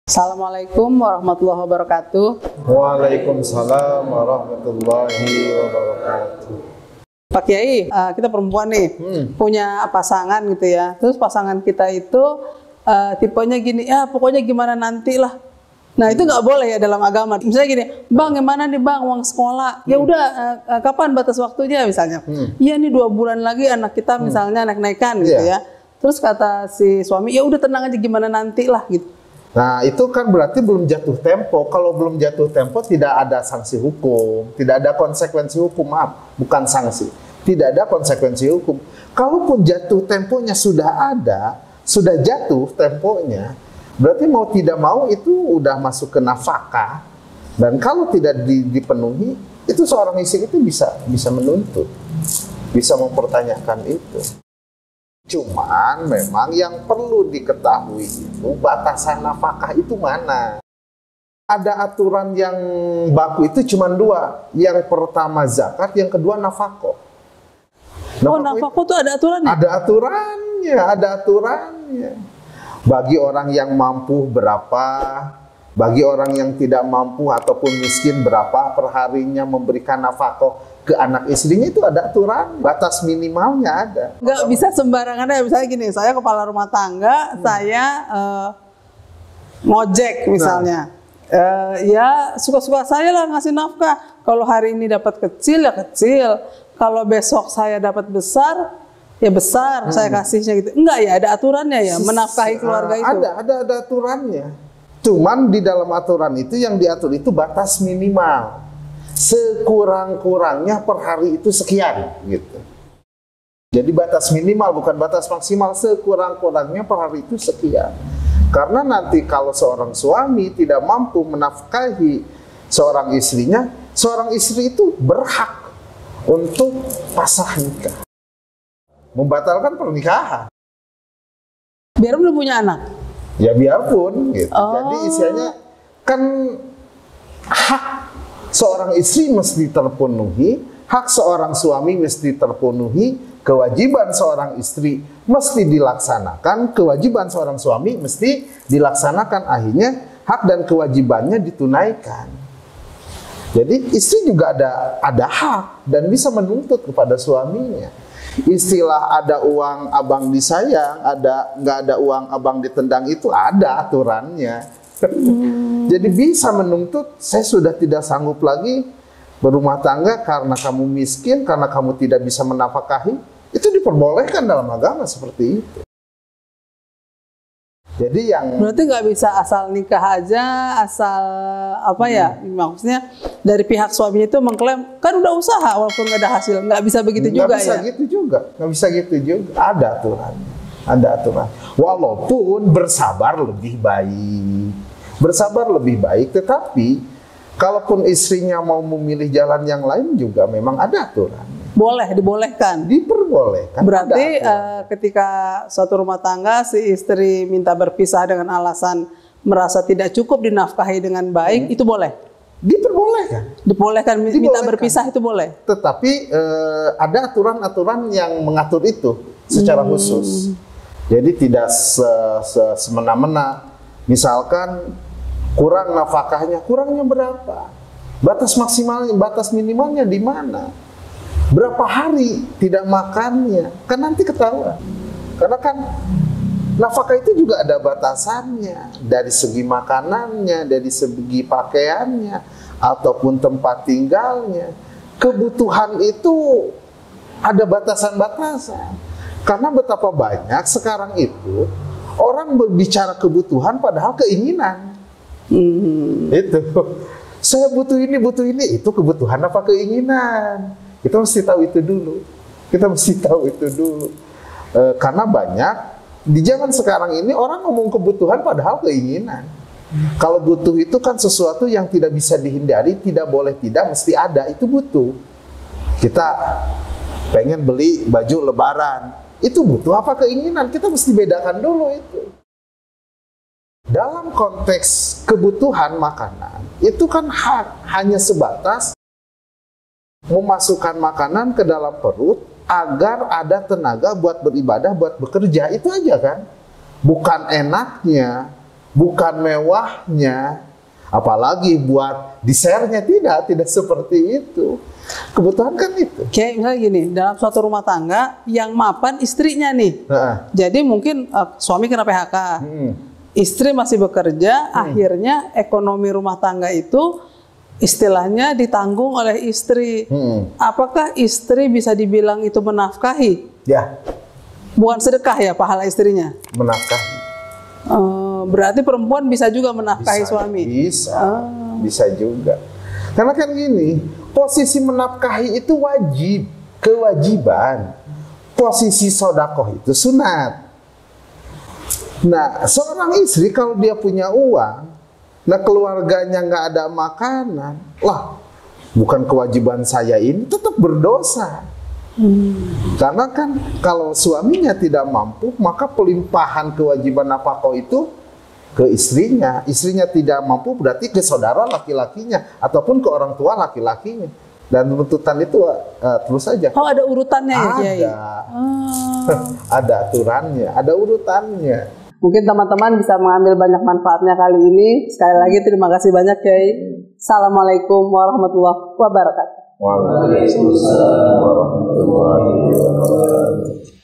Assalamualaikum warahmatullahi wabarakatuh. Waalaikumsalam warahmatullahi wabarakatuh. Pak Kiai, kita perempuan nih, punya pasangan gitu ya. Terus pasangan kita itu tipenya gini, ya pokoknya gimana nanti lah. Nah itu nggak boleh ya dalam agama. Misalnya gini, bang gimana nih bang uang sekolah? Ya udah, kapan batas waktunya misalnya? Iya nih 2 bulan lagi anak kita misalnya naik-naikan gitu ya. Terus kata si suami, ya udah tenang aja gimana nanti lah gitu. Nah itu kan berarti belum jatuh tempo. Kalau belum jatuh tempo tidak ada sanksi hukum, tidak ada konsekuensi hukum, maaf, bukan sanksi. Tidak ada konsekuensi hukum. Kalaupun jatuh temponya sudah ada, sudah jatuh temponya, berarti mau tidak mau itu udah masuk ke nafkah. Dan kalau tidak dipenuhi, itu seorang istri itu bisa menuntut, bisa mempertanyakan itu. Cuman memang yang perlu diketahui itu batasan nafkah itu mana. Ada aturan yang baku itu cuma 2. Yang pertama zakat, yang kedua nafkah. Nafkah itu ada aturannya? Ada aturannya. Bagi orang yang mampu berapa, bagi orang yang tidak mampu ataupun miskin berapa perharinya memberikan nafkah ke anak istrinya, itu ada aturan, batas minimalnya ada. Nggak bisa sembarangan ya, misalnya gini, saya kepala rumah tangga, saya ngojek misalnya. Ya suka-suka saya lah ngasih nafkah. Kalau hari ini dapat kecil ya kecil, kalau besok saya dapat besar ya besar, saya kasihnya gitu. Enggak ya, ada aturannya ya, menafkahi keluarga itu. Ada aturannya. Cuman di dalam aturan itu yang diatur itu batas minimal. Sekurang-kurangnya per hari itu sekian gitu. Jadi batas minimal bukan batas maksimal, sekurang-kurangnya per hari itu sekian. Karena nanti kalau seorang suami tidak mampu menafkahi seorang istrinya, seorang istri itu berhak untuk pasah nikah, membatalkan pernikahan. Biarpun belum punya anak. Ya biarpun gitu. Jadi istilahnya kan hak seorang istri mesti terpenuhi, hak seorang suami mesti terpenuhi, kewajiban seorang istri mesti dilaksanakan, kewajiban seorang suami mesti dilaksanakan, akhirnya hak dan kewajibannya ditunaikan. Jadi istri juga ada hak dan bisa menuntut kepada suaminya. Istilah ada uang abang disayang, nggak ada uang abang ditendang, itu ada aturannya. Jadi bisa menuntut, saya sudah tidak sanggup lagi berumah tangga karena kamu miskin, karena kamu tidak bisa menafkahi. Itu diperbolehkan dalam agama seperti itu. Jadi berarti nggak bisa asal nikah aja, asal apa ya, maksudnya dari pihak suaminya itu mengklaim kan udah usaha walaupun nggak ada hasil, nggak bisa begitu juga ya? Nggak bisa gitu juga, ada aturannya, ada aturan. Walaupun bersabar lebih baik, tetapi kalaupun istrinya mau memilih jalan yang lain juga memang ada aturan. Dibolehkan. Diperbolehkan. Berarti ketika suatu rumah tangga si istri minta berpisah dengan alasan merasa tidak cukup dinafkahi dengan baik, itu boleh? Diperbolehkan. Minta berpisah itu boleh? Tetapi ada aturan-aturan yang mengatur itu secara khusus. Jadi tidak semena-mena. Misalkan kurang nafkahnya, kurangnya berapa? Batas maksimalnya, batas minimalnya di mana? Berapa hari tidak makannya? Kan nanti ketahuan. Karena kan nafkah itu juga ada batasannya. Dari segi makanannya, dari segi pakaiannya, ataupun tempat tinggalnya. Kebutuhan itu ada batasan-batasan. Karena betapa banyak sekarang itu orang berbicara kebutuhan padahal keinginan. Itu. Saya butuh ini, itu kebutuhan apa keinginan? Kita mesti tahu itu dulu. Karena banyak di zaman sekarang ini orang ngomong kebutuhan padahal keinginan. Kalau butuh itu kan sesuatu yang tidak bisa dihindari, tidak boleh tidak, mesti ada, itu butuh. Kita pengen beli baju lebaran, itu butuh apa keinginan? Kita mesti bedakan dulu itu. Dalam konteks kebutuhan makanan, itu kan hanya sebatas memasukkan makanan ke dalam perut agar ada tenaga buat beribadah, buat bekerja, itu aja kan. Bukan enaknya bukan mewahnya, apalagi buat dessertnya, tidak seperti itu. Kebutuhan kan itu. Kayak misalnya gini, dalam suatu rumah tangga yang mapan istrinya nih. Jadi mungkin suami kena PHK, istri masih bekerja, akhirnya ekonomi rumah tangga itu istilahnya ditanggung oleh istri. Apakah istri bisa dibilang itu menafkahi? Ya. Bukan sedekah ya pahala istrinya? Menafkahi. Berarti perempuan bisa juga menafkahi suami? Bisa juga. Karena kan gini, posisi menafkahi itu wajib, kewajiban. Posisi sodakoh itu sunat. Nah, seorang istri kalau dia punya uang, nah keluarganya nggak ada makanan, lah bukan kewajiban saya ini, tetap berdosa. Karena kan kalau suaminya tidak mampu, maka pelimpahan kewajiban nafkah itu ke istrinya. Istrinya tidak mampu berarti ke saudara laki-lakinya ataupun ke orang tua laki-lakinya. Dan tuntutan itu terus saja. Oh, ada urutannya ya, Kiai? Ada aturannya, ada urutannya. Mungkin teman-teman bisa mengambil banyak manfaatnya kali ini. Sekali lagi terima kasih banyak, Kiai. Assalamualaikum warahmatullahi wabarakatuh. Waalaikumsalam warahmatullahi wabarakatuh.